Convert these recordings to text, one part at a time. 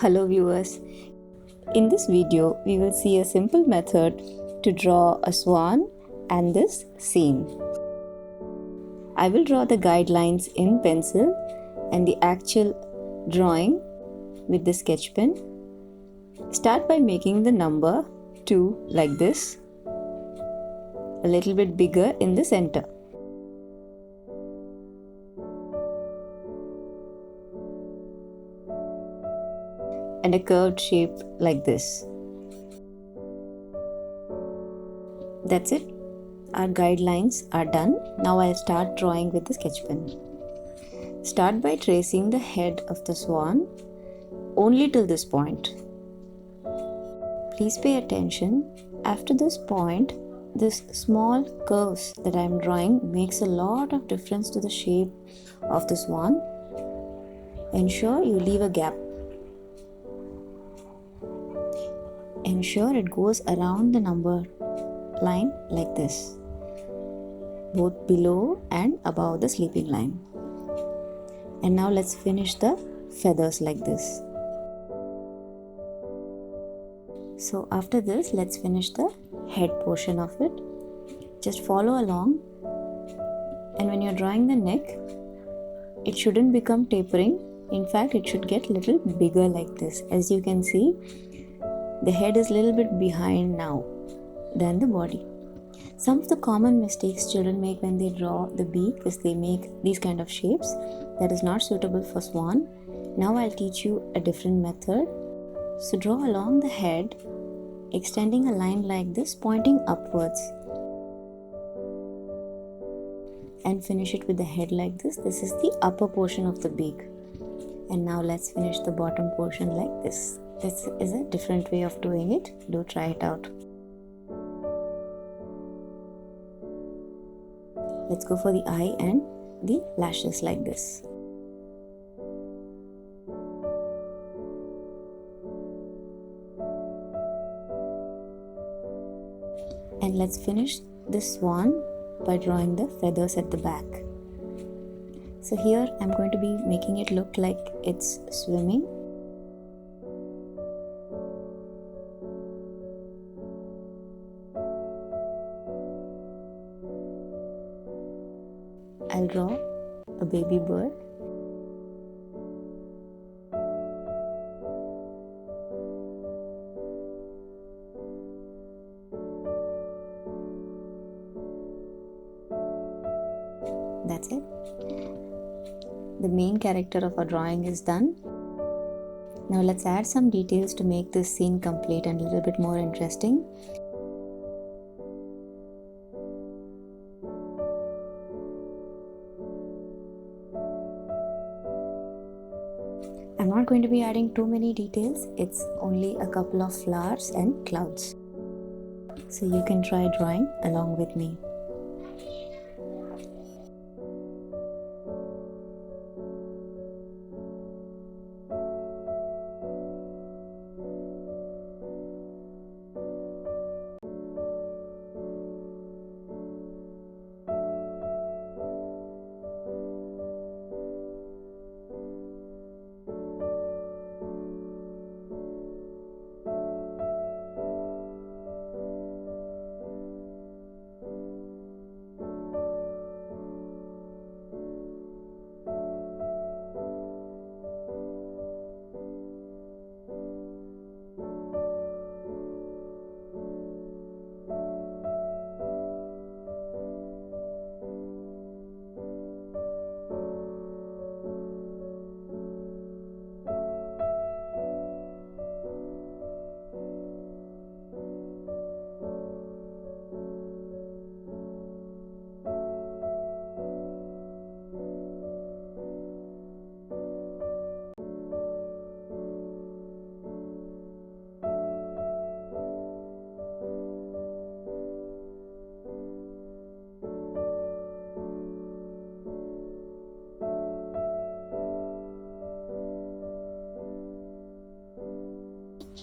Hello viewers, in this video we will see a simple method to draw a swan and this scene. I will draw the guidelines in pencil and the actual drawing with the sketch pen. Start by making the number 2 like this, a little bit bigger in the center. And a curved shape like this. That's it. Our guidelines are done. Now I'll start drawing with the sketch pen. Start by tracing the head of the swan only till this point. Please pay attention. After this point, this small curves that I'm drawing makes a lot of difference to the shape of the swan. Ensure you leave a gap. Ensure it goes around the number line like this, both below and above the sleeping line. And now let's finish the feathers like this. So after this, let's finish the head portion of it. Just follow along, and when you're drawing the neck, it shouldn't become tapering. In fact, it should get a little bigger like this. As you can see, the head is a little bit behind now than the body. Some of the common mistakes children make when they draw the beak is they make these kind of shapes that is not suitable for swan. Now I'll teach you a different method. So draw along the head, extending a line like this pointing upwards, and finish it with the head like this. This is the upper portion of the beak. And now let's finish the bottom portion like this. This is a different way of doing it. Do try it out. Let's go for the eye and the lashes like this. And let's finish this swan by drawing the feathers at the back. So here I'm going to be making it look like it's swimming. I'll draw a baby bird. That's it. The main character of our drawing is done. Now let's add some details to make this scene complete and a little bit more interesting. I'm not going to be adding too many details. It's only a couple of flowers and clouds. So you can try drawing along with me.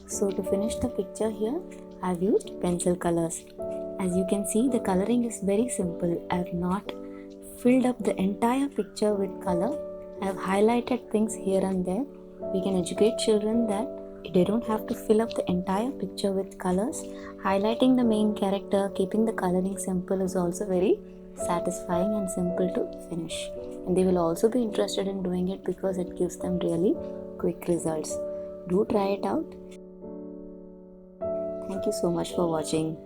So to finish the picture here, I've used pencil colors. As you can see, the coloring is very simple. I've not filled up the entire picture with color. I've highlighted things here and there we can educate children that they don't have to fill up the entire picture with colors. Highlighting the main character, keeping the coloring simple is also very satisfying and simple to finish. And they will also be interested in doing it because it gives them really quick results. Do try it out. Thank you so much for watching.